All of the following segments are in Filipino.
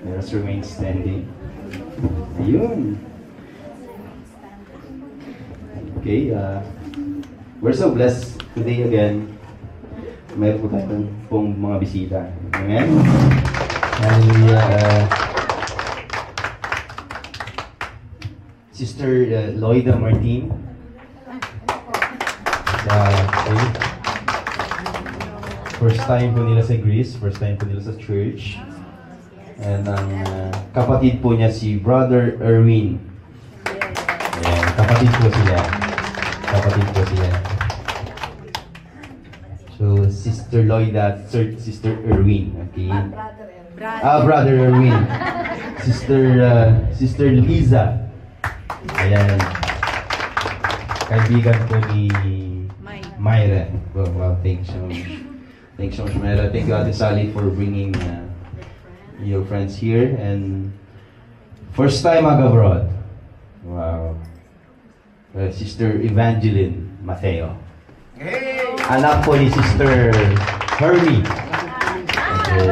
Let us remain standing. Ayun. Okay, we're so blessed today again. Mayroon po tayong pong mga bisita. Amen? Hallelujah. Sister Loida Martin. First time po nila sa Greece, first time po nila sa church. And ang kapatid po niya si Brother Erwin. Ayan, kapatid po sila. Kapatid po sila. So, Sister Loida, Sister Erwin. Okay. Brother Erwin. Sister Liza. Ayan. Kaibigan po ni Myra. Well, thanks so much. Thanks so much, Myra. Thank you, Ate Sally, for bringing your friends here. And first time mag-abroad. Wow. Sister Evangeline Mateo. Hey! Anak po ni Sister Hermie. Okay.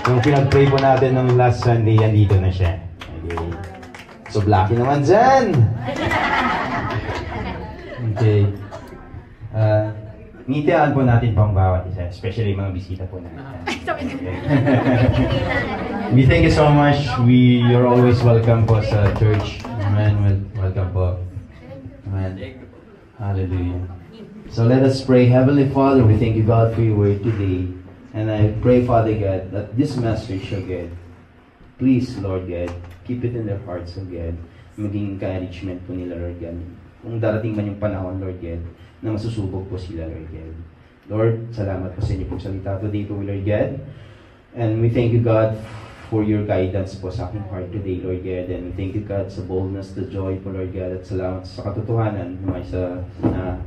Yung pinag-pray po natin nung last Sunday, andito na siya. Okay. So, Blacky naman dyan! Okay. Ngitian po natin pang bawat isa, especially mga bisita po natin. Okay. We thank you so much. You're always welcome po sa church. Amen. Welcome po. Amen. Hallelujah. So let us pray. Heavenly Father, we thank you, God, for your word today. And I pray, Father God, that this message, oh God, please, Lord God, keep it in their hearts, oh God. Maging encouragement po nila, Lord God. Kung darating man yung panahon, Lord God, na masusubok po sila, Lord God. Lord, salamat po sa inyo pong salita today po, Lord God. And we thank you, God, for your guidance po sa aking heart today, Lord God. And we thank you, God, sa boldness, the joy po, Lord God. At salamat sa katotohanan na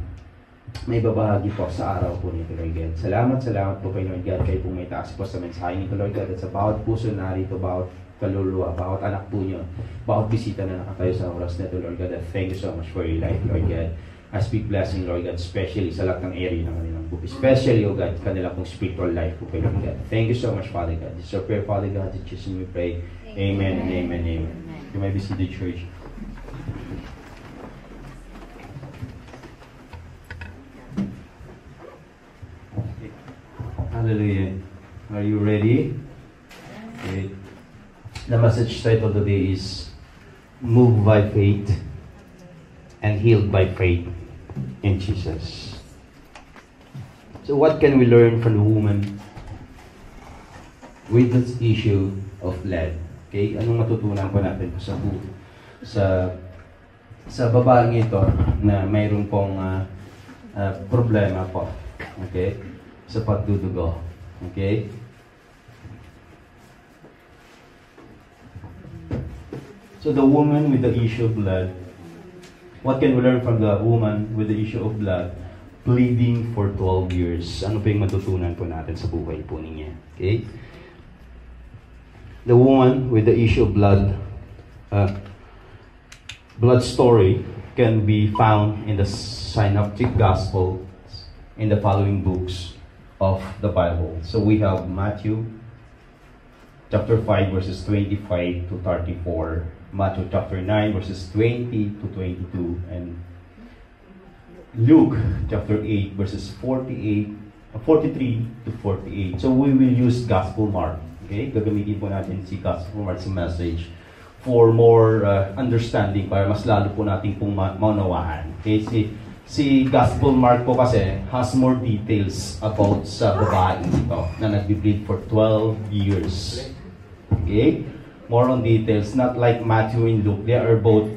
may babahagi po sa araw po nito, Lord God. Salamat po kay Lord God. Kayo po may taas po sa mensahe nito, Lord God. At sa bawat puso narito, bawat kaluluwa, bawat anak po nyo, bawat bisita na nakatayo sa oras nito, Lord God. And thank you so much for your life, Lord God. I speak blessing, Lord God, especially sa lahat ng area ng kanilang book. Especially, oh God, kanila pong spiritual life po kay Lord God. Thank you so much, Father God. This is our prayer, Father God. In Jesus' name we pray. Amen and amen, amen. You may be seated, church. Hallelujah. Are you ready? Okay. The message title today is Moved by Faith and Healed by Faith in Jesus. So what can we learn from the woman with this issue of blood? Okay? Anong matutunan po natin sa babaeng ito na mayroon pong problema po? Okay? Sa pagdudugo. Okay? So the woman with the issue of blood, what can we learn from the woman with the issue of blood? Bleeding for 12 years. Ano pa yung matutunan po natin sa buhay po niya? Okay? The woman with the issue of blood, blood story can be found in the Synoptic Gospel in the following books of the Bible. So we have Matthew chapter 5 verses 25 to 34, Matthew chapter 9 verses 20 to 22, and Luke chapter 8 verses 43 to 48. So we will use Gospel Mark. Okay? Gagamitin po natin si Gospel Mark sa message for more understanding, para mas lalo po natin pong maunawahan. Okay? Si Gospel Mark po kasi has more details about sa babae ito na nag-bleed for 12 years. Okay? More on details, not like Matthew and Luke. They are both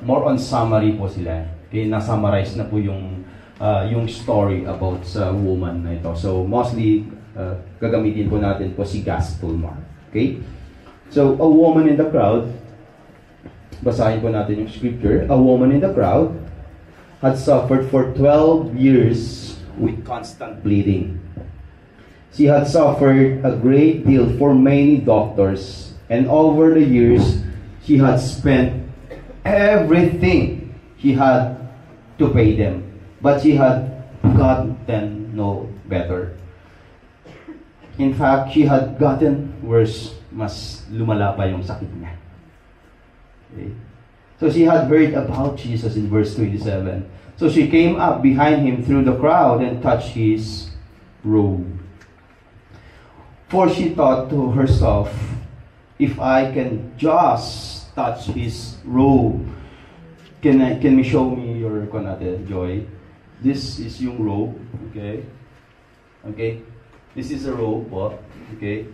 more on summary po sila. Okay? Na-summarize na po yung story about sa woman na ito. So mostly, gagamitin po natin po si Gospel Mark. Okay? So, a woman in the crowd, basahin po natin yung scripture. A woman in the crowd had suffered for 12 years with constant bleeding. She had suffered a great deal for many doctors, and over the years, she had spent everything she had to pay them, but she had gotten no better. In fact, she had gotten worse. Mas lumala pa yung sakit niya. Okay? So she had heard about Jesus in verse 27. So she came up behind him through the crowd and touched his robe. For she thought to herself, if I can just touch his robe. Can you show me your Joy? This is yung robe, okay? Okay? This is a robe po, okay?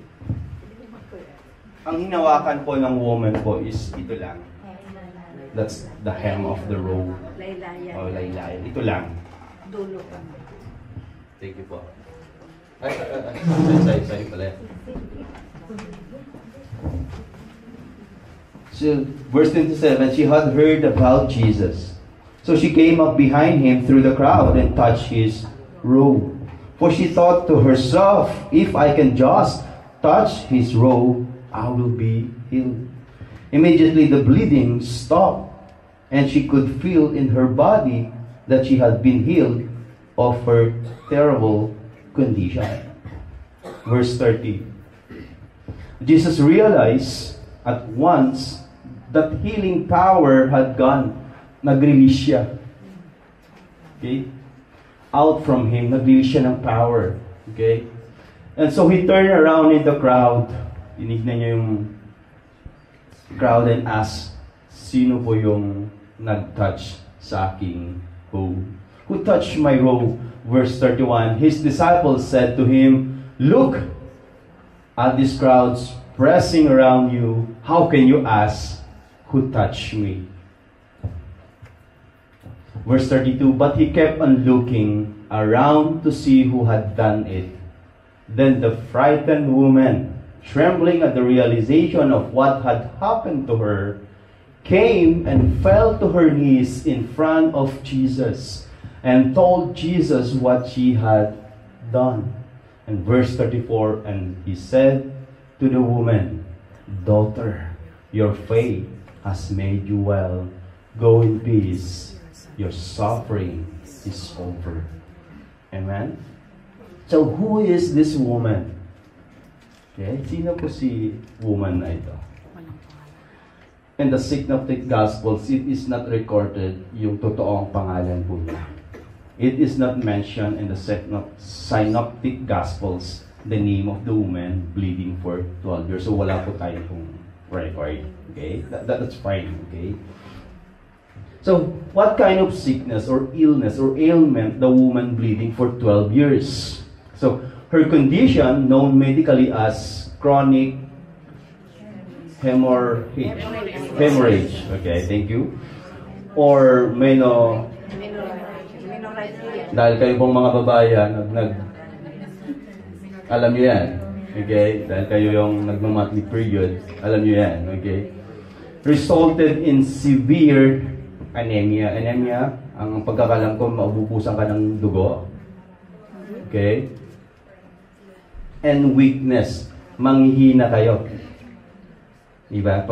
Ang hinawakan po ng woman po is ito lang. That's the hem of the robe. Oh, laylayan. Ito lang. Dulo ka. Thank you po. Sorry pala. So, verse 27, she had heard about Jesus. So she came up behind him through the crowd and touched his robe. For she thought to herself, if I can just touch his robe, I will be healed. Immediately the bleeding stopped, and she could feel in her body that she had been healed of her terrible condition. Verse 30. Jesus realized at once that healing power had gone. Nag-release siya. Okay? Out from him, nag-release siya ng power. Okay? And so he turned around in the crowd. Tinignan niya yung crowd and asked, sino po yung nag-touch sa aking robe? Who touched my robe? Verse 31, his disciples said to him, look at these crowds pressing around you. How can you ask, who touched me? Verse 32, but he kept on looking around to see who had done it. Then the frightened woman, trembling at the realization of what had happened to her, came and fell to her knees in front of Jesus and told Jesus what she had done. And verse 34, and he said to the woman, daughter, your faith has made you well. Go in peace. Your suffering is over. Amen? So, who is this woman? Okay, sino po si woman na ito? In the Synoptic Gospels, it is not recorded yung totoong pangalan po niya. It is not mentioned in the Synoptic Gospels the name of the woman bleeding for 12 years. So wala po tayo pong record. Okay? That's fine. Okay? So, what kind of sickness or illness or ailment the woman bleeding for 12 years? So, her condition, known medically as chronic hemorrhage. Okay, thank you. Or dahil kayo pong mga babayan, alam niyo yan. Okay? Dahil kayo yung nagmamonthly period, alam niyo yan. Okay? Resulted in severe anemia. Anemia, ang pagkakalam ko, maububusan ka ng dugo. Okay? And weakness. Manghihina kayo. Diba?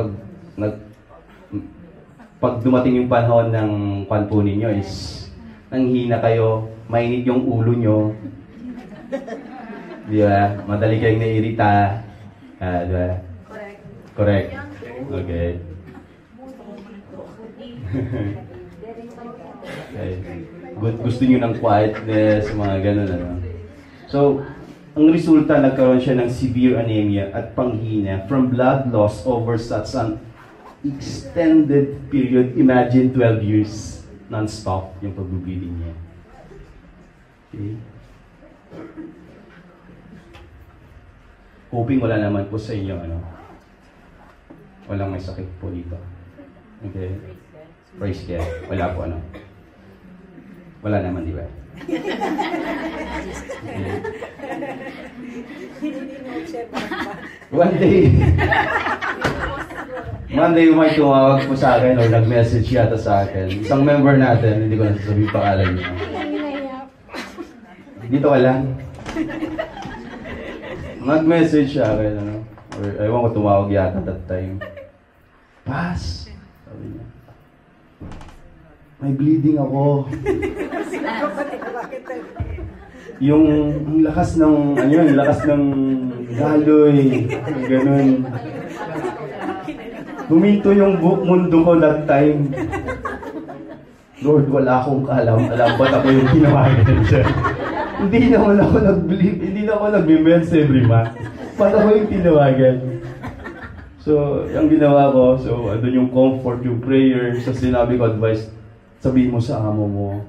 Pag dumating yung panahon ng panpo ninyo is nanghihina kayo, mainit yung ulo nyo. Diba? Madali kayong nairita. Diba? Correct. Okay. Okay. Gusto nyo ng quietness, mga ganun, ano. So, ang resulta, nagkaroon siya ng severe anemia at panghina from blood loss over such an extended period. Imagine 12 years non-stop yung pag-bleeding niya. Okay. Hoping wala naman po sa inyo, ano. Walang may sakit po dito. Okay. Praise God. Wala po, ano. Wala naman, di ba? Okay. One day may tumawag po sa akin o nag-message yata sa akin. Isang member natin, hindi ko nasasabihin pangalan niya. Dito wala. Nag-message sa akin, ano. Or ewan ko, tumawag yata that time. Pas! Sabi niya. May bleeding ako. yung ang lakas ng, ano yun, lakas ng galoy, ganun. Huminto yung mundo ko that time. Lord, wala akong kaalam-alam, ba't ako yung tinawagan siya? Hindi naman ako nag-believe, hindi naman nag-mens every month. Ba't ako yung tinawagan? So, yung ginawa ko, so, andun yung comfort, yung prayer, sa sinabi ko, advice, sabihin mo sa amo mo,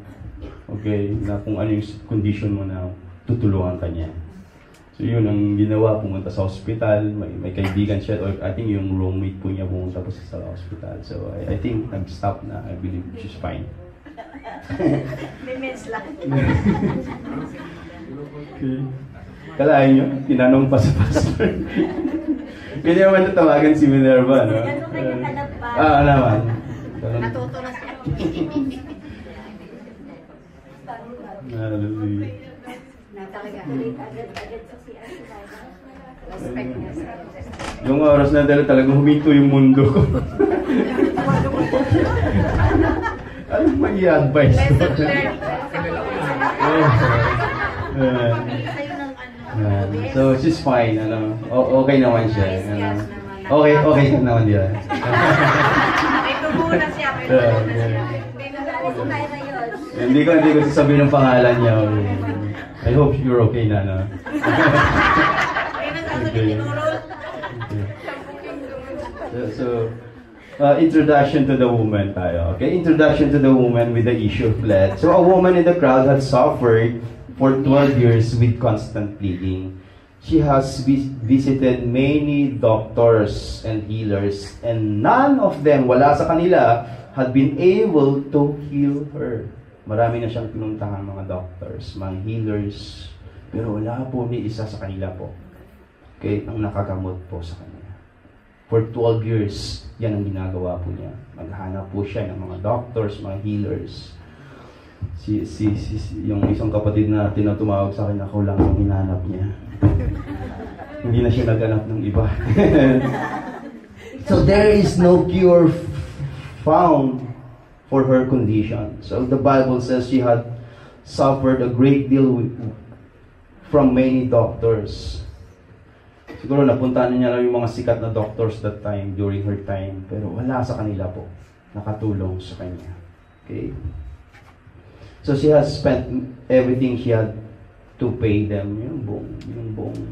okay, na kung ano yung condition mo na tutulungan ka niya. So yun ang ginawa, pumunta sa hospital, may kaibigan siya, or I think yung roommate po niya pumunta po sa hospital. So I think nag-stop na, I believe she's fine. May mens lang. Okay. Kalahin nyo, tinanong pa sa pastor. Kaya naman natawagan si Minerva, no? Ano kanya kalab pa? Naman. Natuto na siya. Hallelujah. Na talaga, agad sa CR. Respect niya sa Yung oras na dahil talagang huminto yung mundo ko. Anong mag-i-advise? So, she's fine. Ano, okay naman siya. Ano, okay naman dia. May tubo na siya. Hindi ko sasabihin ng pangalan niya. I hope you're okay na, no? Okay. So, introduction to the woman tayo. Okay, introduction to the woman with the issue of blood. So, a woman in the crowd had suffered for 12 years with constant bleeding. She has visited many doctors and healers, and none of them, wala sa kanila, had been able to heal her. Marami na siyang pinuntahan mga doctors, mga healers, pero wala po ni isa sa kanila po. Okay, ang nakagamot po sa kanya. For 12 years, yan ang ginagawa po niya. Maghanap po siya ng mga doctors, mga healers. Yung isang kapatid natin na tumawag sa akin, ako lang ang hinanap niya. Hindi na siya naghanap ng iba. So there is no cure found for her condition. So the Bible says she had suffered a great deal from many doctors. Siguro napuntahan niya lang yung mga sikat na doctors that time, during her time. Pero wala sa kanila po. Nakatulong sa kanya. Okay? So she has spent everything she had to pay them. Yung buong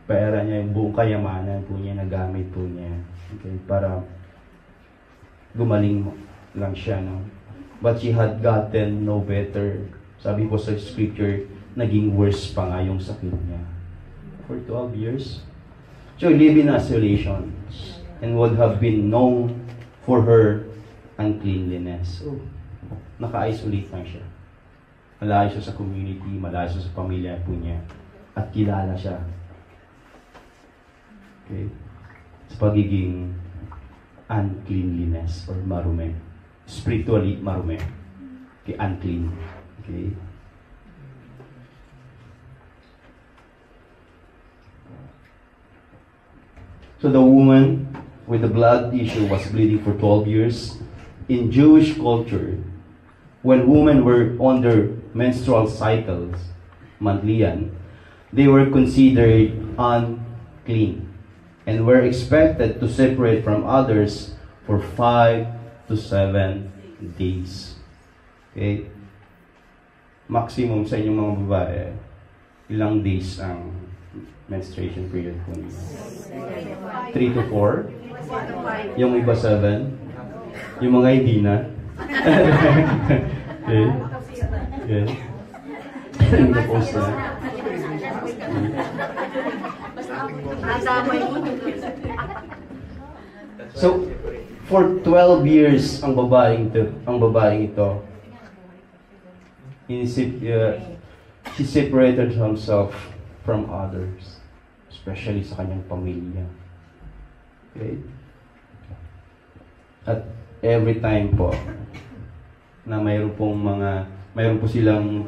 pera niya, yung buong kayamanan po niya, nagamit po niya. Okay? Para gumaling lang siya. No? But she had gotten no better. Sabi po sa scripture, naging worse pa nga yung sakit niya. For 12 years. So, live in isolation and would have been known for her uncleanliness. So, naka-isolate lang siya. Malayo siya sa community, malayo siya sa pamilya po niya, at kilala siya. Okay? Sa pagiging uncleanliness or marume. Spiritually, marume. Okay, unclean. Okay? So the woman with the blood issue was bleeding for 12 years. In Jewish culture, when women were on their menstrual cycles, monthlian, they were considered unclean and were expected to separate from others for 5 to 7 days. Okay? Maximum sa inyong mga babae, ilang days ang menstruation period po niyo? 3 to 4? Yung iba 7? Yung mga hindi na? Okay. Okay. Tapos na. So, for 12 years ang babaeng ito, she separated herself from others, especially sa kanyang pamilya. Okay? At every time po na mayroon po silang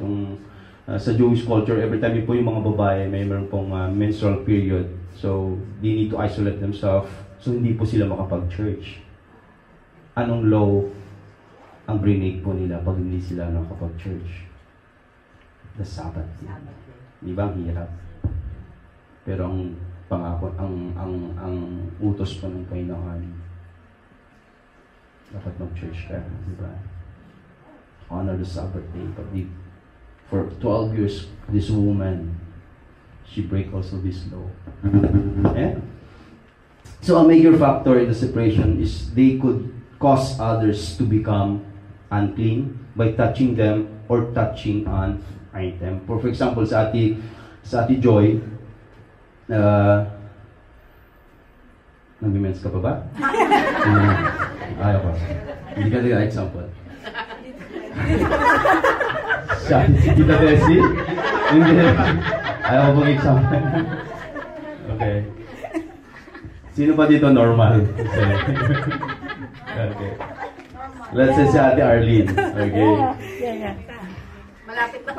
sa Jewish culture, every time po yung mga babae mayroon pong menstrual period, so they need to isolate themselves, so hindi po sila makapag-church. Anong law ang brinake po nila pag hindi sila nakapag-church? the Sabbath day. Di ba ang hirap? Pero ang pangako, ang utos po ng Panginoon, dapat mag-church ka, di ba? Honor the Sabbath day. But for 12 years, this woman, she break also this law. Yeah? So a major factor in the separation is they could cause others to become unclean by touching them or touching an item. For example, sa Ate Joy, nag-mens ka pa ba? Ayaw ko. Hindi ka nila example. Si Tita Bessie? Hindi. Ayaw ko pong example. Okay. Sino pa dito normal? Okay. Let's say si Ate Arlene. Okay. Malapit na.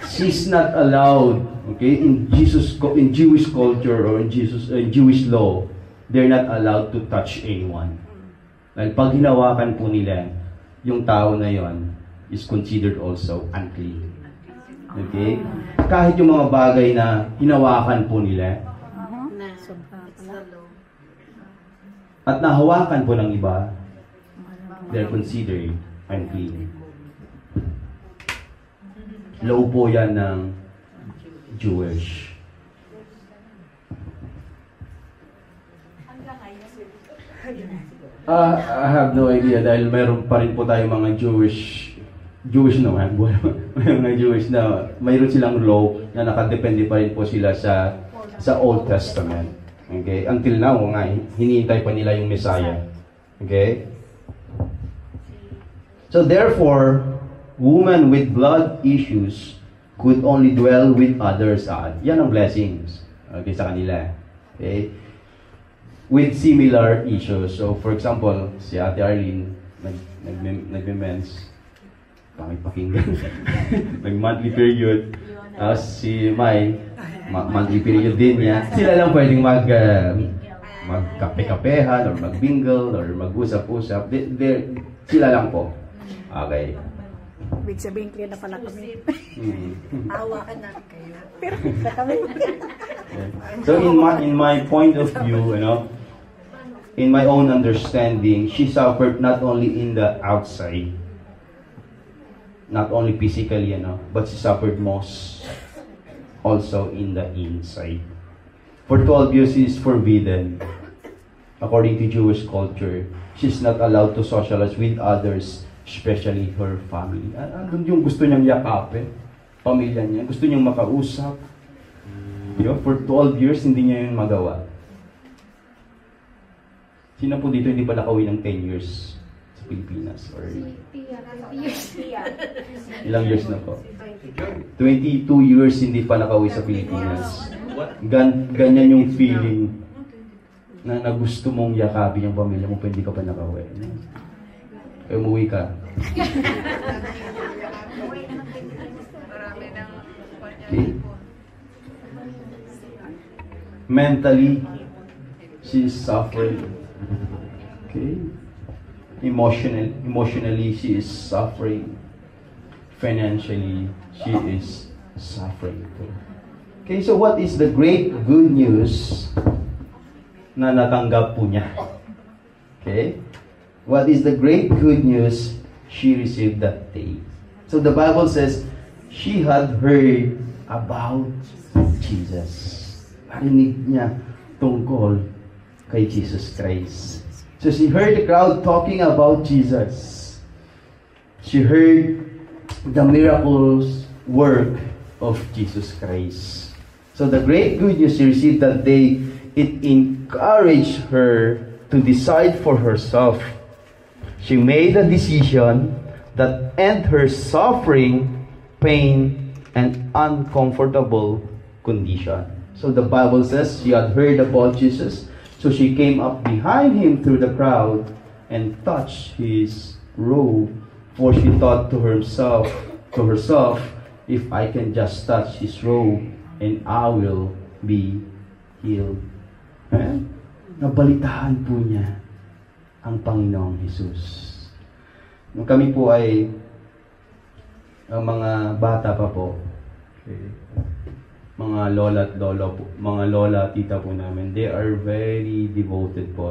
She's not allowed, okay, in Jewish culture or in Jewish law, they're not allowed to touch anyone. Like, pag hinawakan po nila, yung tao na yon is considered also unclean. Okay? Kahit yung mga bagay na hinawakan po nila, at nahawakan po ng iba, they're considered unclean. Law po yan ng Jewish. I have no idea dahil mayroon pa rin po tayo mga Jewish naman. Mga Jewish na mayroon silang law na nakadepende pa rin po sila sa Old Testament. Okay? Until now, nga, hinihintay pa nila yung Messiah. Okay? So therefore, women with blood issues could only dwell with others. Yan ang blessings. Okay, sa kanila. Okay? With similar issues. So, for example, si Ate Arlene, nagme-mens. Pangit pakinggan. Nag-monthly period. Tapos si Mai, monthly period din niya. Sila lang pwedeng magkape-kapehan or mag-bingle or mag-usap-usap. Sila lang po. Okay. Ibig sabihin clear na pala kami. Awakan na kayo. Pero na kami. So in my point of view, in my own understanding, she suffered not only in the outside, not only physically, but she suffered most also in the inside. For 12 years, she is forbidden. According to Jewish culture, she's not allowed to socialize with others, especially her family. Andun yung gusto niyang yakapin, pamilya niya. Gusto niyang makausap. For 12 years, hindi niya yun magawa. Sino po dito hindi pa nakauwi ng 10 years sa Pilipinas? Or ilang years na po? 22 years hindi pa nakauwi sa Pilipinas. Ganyan yung feeling na gusto mong yakapin yung pamilya mo, pero hindi ka pa nakauwi. Kaya umuwi ka. Okay. Mentally, she is suffering. Okay. Emotionally, she is suffering. Financially, she is suffering too. Okay, so what is the great good news na natanggap po niya? Okay? What is the great good news she received that day? So the Bible says, she had heard about Jesus. Narinig niya tungkol kay Jesus Christ. So she heard the crowd talking about Jesus. She heard the miraculous work of Jesus Christ. So the great good news she received that day, it encouraged her to decide for herself. She made a decision that end her suffering, pain, and uncomfortable condition. So the Bible says she had heard about Jesus, so she came up behind him through the crowd and touched his robe, for she thought to herself, if I can just touch his robe, and I will be healed. Nabalitaan po niya ang Panginoong Jesus. Nung kami po ay mga bata pa po, okay, mga lola at lolo po, mga lola at tita po namin, they are very devoted po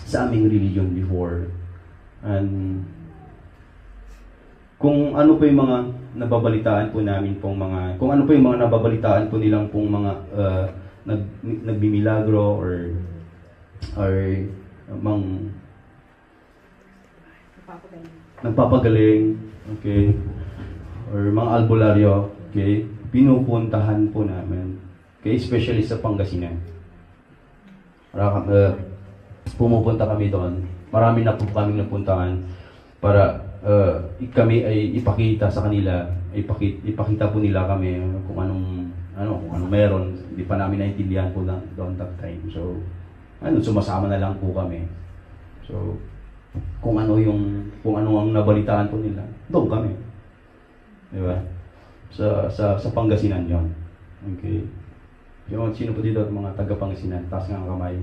sa aming religion before. And kung ano po yung mga nababalitaan po namin pong mga, kung ano po yung mga nababalitaan po nilang pong mga nagbimilagro or nagpapagaling, okay, or mga albularyo, okay, pinupuntahan po namin, okay, especially sa Pangasinan. Pumupunta kami doon. Marami na po kaming napuntahan para kami ay ipakita sa kanila, ipakita po nila kami kung anong meron. Hindi pa namin naintindihan po doon that time. So, sumasama na lang po kami. So, kung ano ang nabalitaan po nila, doon kami. Di ba? Sa Pangasinan yon. Okay. Sino po dito mga taga-Pangasinan? Taas nga ang kamay.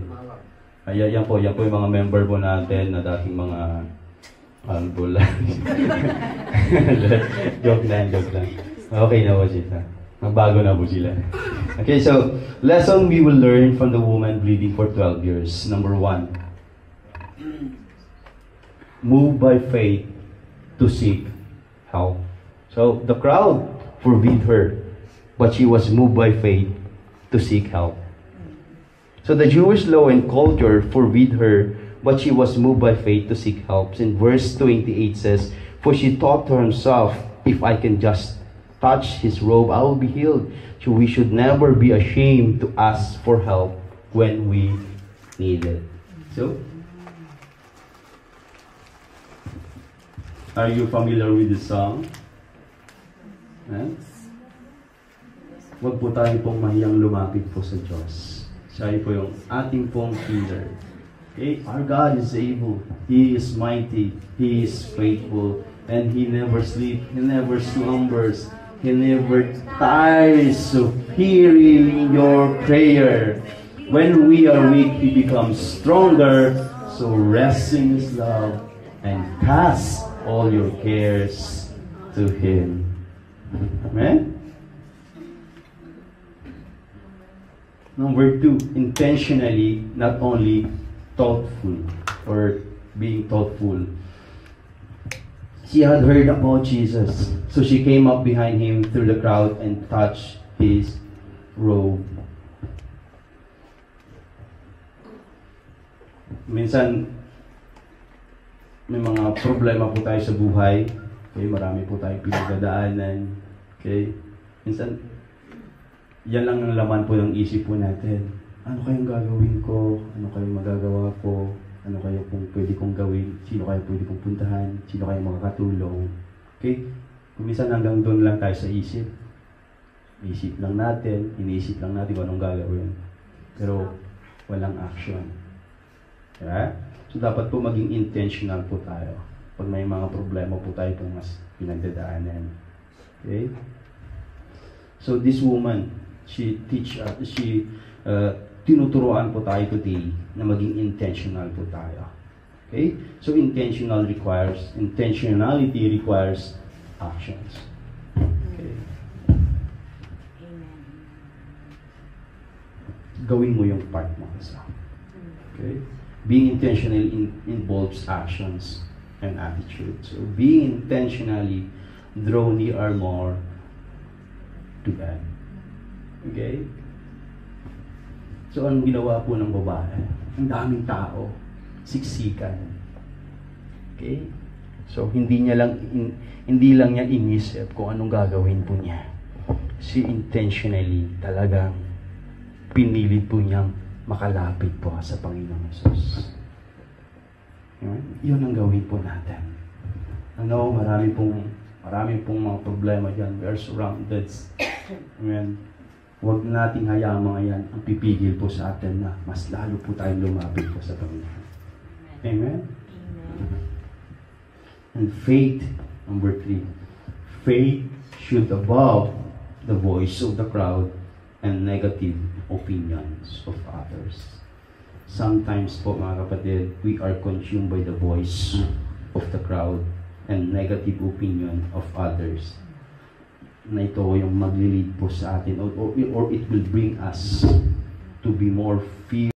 Yan po yung mga member po natin na dating mga albular. joke lang. Okay na po sila. Magbago na po sila. Okay, so, lesson we will learn from the woman bleeding for 12 years. Number 1. Move by faith to seek help. So, the crowd forbid her, but she was moved by faith to seek help. So the Jewish law and culture forbid her, but she was moved by faith to seek help. In verse 28 says, "For she thought to herself, if I can just touch his robe, I will be healed." So we should never be ashamed to ask for help when we need it. So, are you familiar with this song? Huwag po tayo pong mahiyang lumapit po sa Diyos. Siya po yung ating pong healer. Okay? Our God is able. He is mighty. He is faithful. And He never sleeps. He never slumbers. He never tires of hearing your prayer. When we are weak, He becomes stronger. So rest in His love and cast all your cares to Him. Amen? Number 2, intentionally, not only thoughtful or being thoughtful. She had heard about Jesus, so she came up behind Him through the crowd and touched His robe. Minsan, may mga problema po tayo sa buhay. Okay, marami po tayong pinagdadaanan. Okay? Minsan, yan lang ang laman po ng isip po natin. Ano kayong gagawin ko? Ano kayong magagawa ko? Ano kayo pong pwede kong gawin? Sino kayo pwede kong puntahan? Sino kayo makakatulong? Okay? Minsan hanggang doon lang tayo sa isip. Isip lang natin, iniisip lang natin kung anong gagawin. Pero walang action. Diba? So dapat po maging intentional po tayo pag may mga problema po tayo pong mas pinagdadaanan. Okay? So this woman, tinuturoan po tayo today na maging intentional po tayo. Okay? So intentionality requires actions. Okay? Gawin mo yung part mo kasi. Okay? Being intentional involves actions and attitude. So being intentionally draw near more to God. Okay? So anong ginawa po ng babae? Ang daming tao, siksikan. Okay? So hindi lang niya inisip kung anong gagawin po niya. She intentionally talagang pinilit po niyang makalapit po sa Panginoong Hesus. Yun ang gawin po natin. Ano, marami pong mga problema dyan. We are surrounded. Amen. Huwag nating hayaan mga yan ang pipigil po sa atin na mas lalo po tayong lumapit po sa Panginoon. Amen? And faith, number 3. Faith should above the voice of the crowd and negative opinions of others. Sometimes po mga kapatid, we are consumed by the voice of the crowd and negative opinion of others. Na ito yung maglilid po sa atin or it will bring us to be more fear